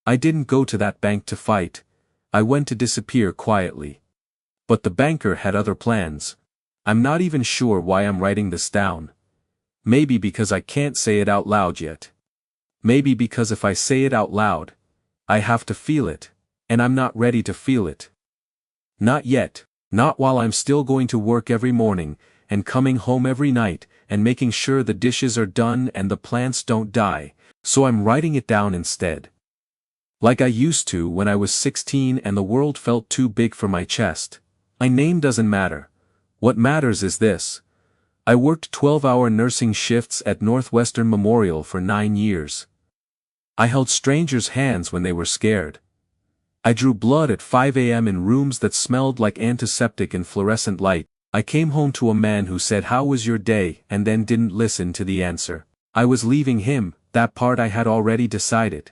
I didn't go to that bank to fight. I went to disappear quietly. But the banker had other plans. I'm not even sure why I'm writing this down. Maybe because I can't say it out loud yet. Maybe because if I say it out loud, I have to feel it, and I'm not ready to feel it. Not yet, not while I'm still going to work every morning, and coming home every night, and making sure the dishes are done and the plants don't die, so I'm writing it down instead. Like I used to when I was 16 and the world felt too big for my chest. My name doesn't matter. What matters is this. I worked 12-hour nursing shifts at Northwestern Memorial for 9 years. I held strangers' hands when they were scared. I drew blood at 5 a.m. in rooms that smelled like antiseptic and fluorescent light. I came home to a man who said, "How was your day?" and then didn't listen to the answer. I was leaving him, that part I had already decided.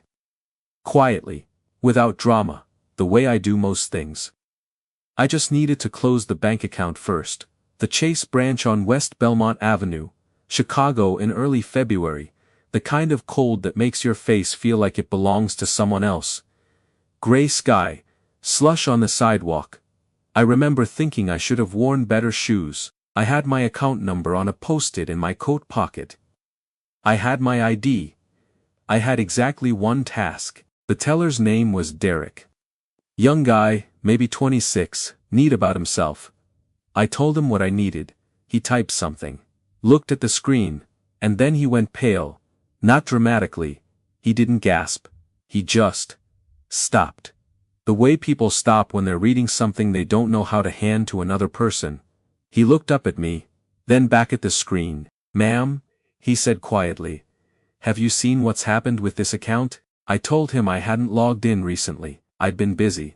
Quietly, without drama, the way I do most things. I just needed to close the bank account first. The Chase branch on West Belmont Avenue, Chicago in early February, the kind of cold that makes your face feel like it belongs to someone else. Gray sky, slush on the sidewalk. I remember thinking I should have worn better shoes. I had my account number on a post-it in my coat pocket. I had my ID. I had exactly one task. The teller's name was Derek. Young guy, maybe 26, neat about himself. I told him what I needed. He typed something, looked at the screen, and then he went pale. Not dramatically. He didn't gasp. He just stopped. The way people stop when they're reading something they don't know how to hand to another person. He looked up at me, then back at the screen. "Ma'am," he said quietly, "have you seen what's happened with this account?" I told him I hadn't logged in recently. I'd been busy.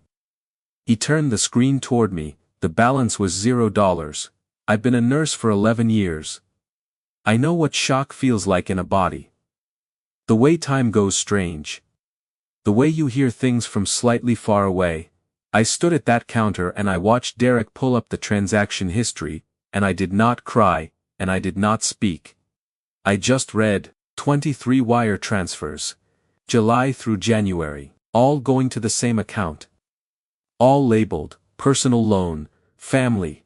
He turned the screen toward me. The balance was $0. I've been a nurse for 11 years. I know what shock feels like in a body. The way time goes strange. The way you hear things from slightly far away. I stood at that counter and I watched Derek pull up the transaction history, and I did not cry, and I did not speak. I just read, 23 wire transfers. July through January, all going to the same account. All labeled, personal loan, family,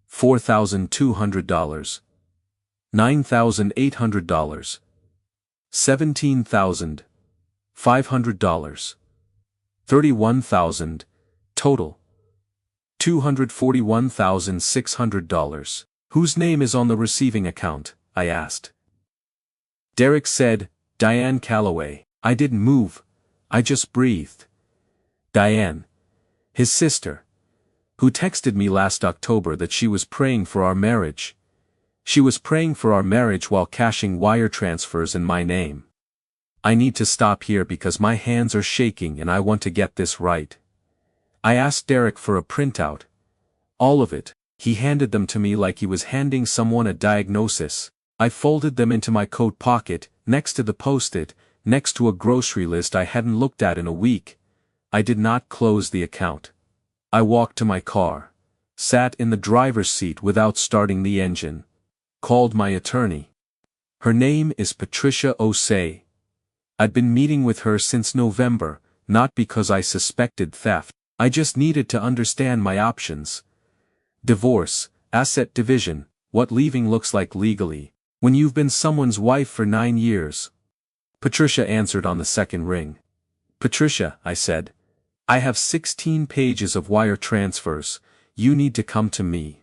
$4,200, $9,800, $17,500, $31,000, total, $241,600. Whose name is on the receiving account? I asked. Derek said, Diane Calloway. I didn't move. I just breathed. Diane. His sister. Who texted me last October that she was praying for our marriage. She was praying for our marriage while cashing wire transfers in my name. I need to stop here because my hands are shaking and I want to get this right. I asked Derek for a printout. All of it. He handed them to me like he was handing someone a diagnosis. I folded them into my coat pocket, next to the post-it, next to a grocery list I hadn't looked at in a week. I did not close the account. I walked to my car. Sat in the driver's seat without starting the engine. Called my attorney. Her name is Patricia Osei. I'd been meeting with her since November, not because I suspected theft. I just needed to understand my options. Divorce, asset division, what leaving looks like legally. When you've been someone's wife for 9 years. Patricia answered on the second ring. Patricia, I said. I have 16 pages of wire transfers. You need to come to me.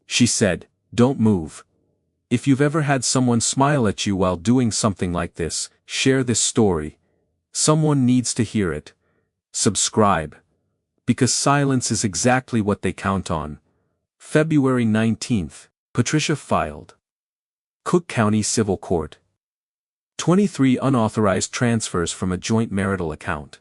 She said, don't move. If you've ever had someone smile at you while doing something like this, share this story. Someone needs to hear it. Subscribe. Because silence is exactly what they count on. February 19th, Patricia filed. Cook County Civil Court. 23 unauthorized transfers from a joint marital account.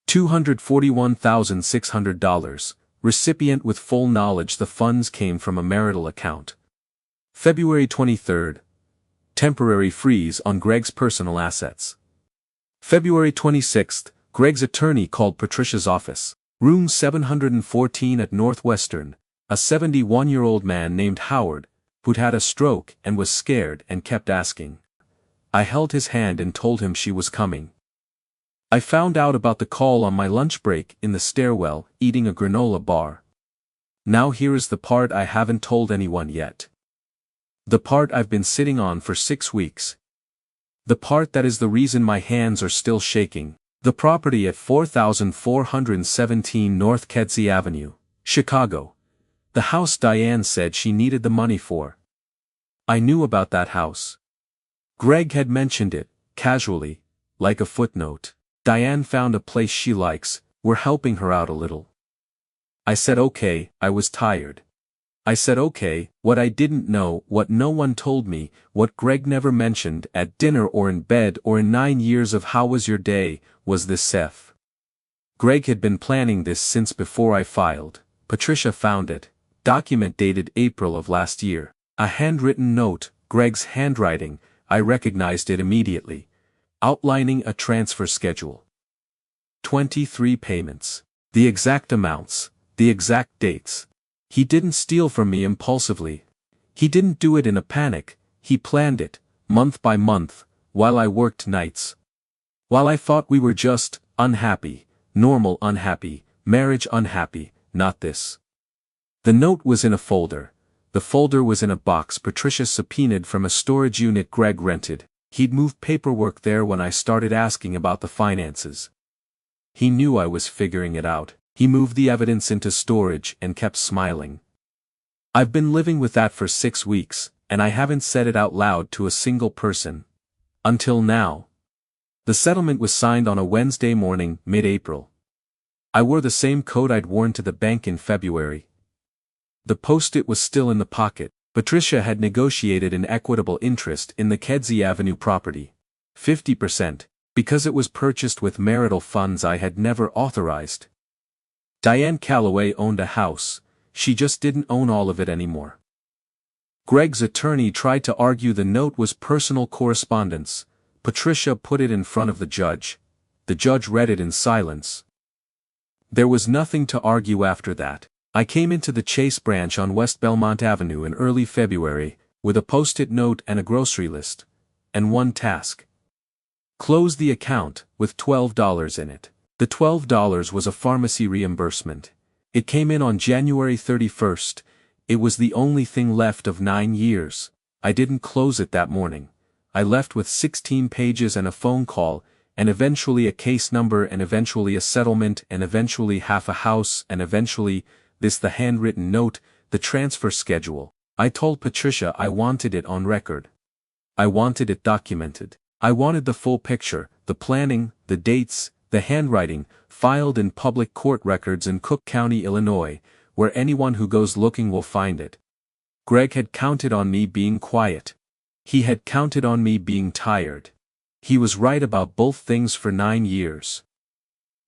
$241,600, recipient with full knowledge the funds came from a marital account. February 23rd. Temporary freeze on Greg's personal assets. February 26th, Greg's attorney called Patricia's office. Room 714 at Northwestern, a 71-year-old man named Howard, who'd had a stroke and was scared and kept asking. I held his hand and told him she was coming. I found out about the call on my lunch break in the stairwell, eating a granola bar. Now here is the part I haven't told anyone yet. The part I've been sitting on for 6 weeks. The part that is the reason my hands are still shaking. The property at 4417 North Kedzie Avenue, Chicago. The house Diane said she needed the money for. I knew about that house. Greg had mentioned it, casually, like a footnote. Diane found a place she likes, we're helping her out a little. I said okay, I was tired. I said okay, what I didn't know, what no one told me, what Greg never mentioned at dinner or in bed or in 9 years of how was your day, was this Seth. Greg had been planning this since before I filed. Patricia found it, document dated April of last year. A handwritten note, Greg's handwriting, I recognized it immediately. Outlining a transfer schedule. 23 payments. The exact amounts, the exact dates. He didn't steal from me impulsively. He didn't do it in a panic, he planned it, month by month, while I worked nights. While I thought we were just unhappy, normal unhappy, marriage unhappy, not this. The note was in a folder. The folder was in a box Patricia subpoenaed from a storage unit Greg rented. He'd moved paperwork there when I started asking about the finances. He knew I was figuring it out. He moved the evidence into storage and kept smiling. I've been living with that for 6 weeks, and I haven't said it out loud to a single person. Until now. The settlement was signed on a Wednesday morning, mid-April. I wore the same coat I'd worn to the bank in February. The post-it was still in the pocket. Patricia had negotiated an equitable interest in the Kedzie Avenue property. 50%, because it was purchased with marital funds I had never authorized. Diane Calloway owned a house, she just didn't own all of it anymore. Greg's attorney tried to argue the note was personal correspondence. Patricia put it in front of the judge. The judge read it in silence. There was nothing to argue after that. I came into the Chase branch on West Belmont Avenue in early February, with a post-it note and a grocery list. And one task. Close the account, with $12 in it. The $12 was a pharmacy reimbursement. It came in on January 31st. It was the only thing left of 9 years. I didn't close it that morning. I left with 16 pages and a phone call, and eventually a case number and eventually a settlement and eventually half a house and eventually the handwritten note, the transfer schedule. I told Patricia I wanted it on record. I wanted it documented. I wanted the full picture, the planning, the dates, the handwriting, filed in public court records in Cook County, Illinois, where anyone who goes looking will find it. Greg had counted on me being quiet. He had counted on me being tired. He was right about both things for 9 years.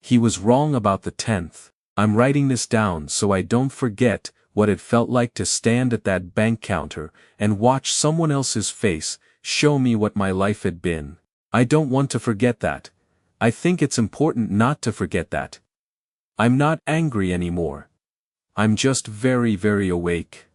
He was wrong about the 10th. I'm writing this down so I don't forget what it felt like to stand at that bank counter and watch someone else's face show me what my life had been. I don't want to forget that. I think it's important not to forget that. I'm not angry anymore. I'm just very, very awake.